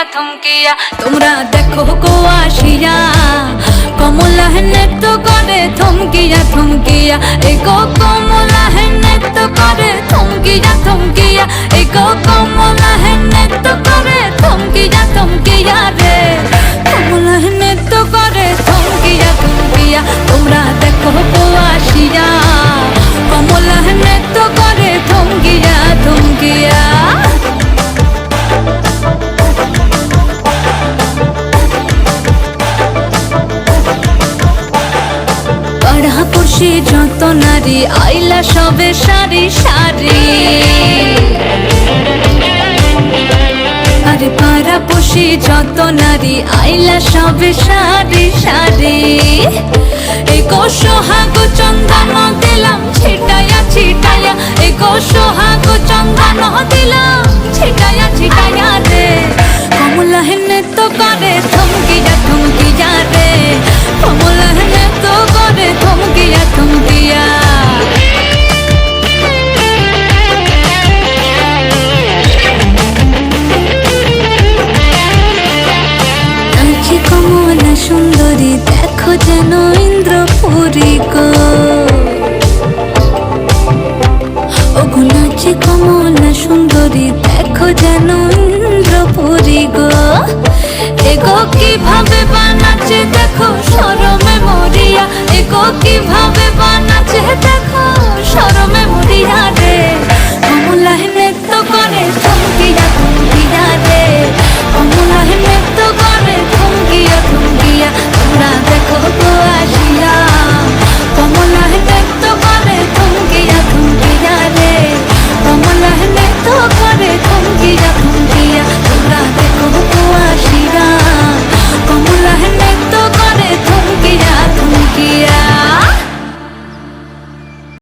থমকিয়া তোমরা দেখো গো আসিয়া কমলা নৃত্য করে থমকিয়া থমকিয়া এই গো কমলা নৃত্য করে থমকিয়া থমকিয়া এই গো কমলা নৃত্য করে থমকিয়া থমকিয়া রে কমলা নৃত্য করে থমকিয়া থমকিয়া তোমরা দেখো গো আসিয়া কমলা নৃত্য করে থমকিয়া থমকিয়া পাড়াপড়শি যত নারী আইলা সবে সারি সারি আরে পাড়াপড়শি যত নারী আইলা সবে সারি সারি এই গো সোহাগ চন্দন দিলাম ছিটায়া ছিটায়া এই গো সোহাগ চন্দন দিলাম ছিটায়া ছিটায়া রে কমলা নৃত্য করে থমকিয়া থমকিয়া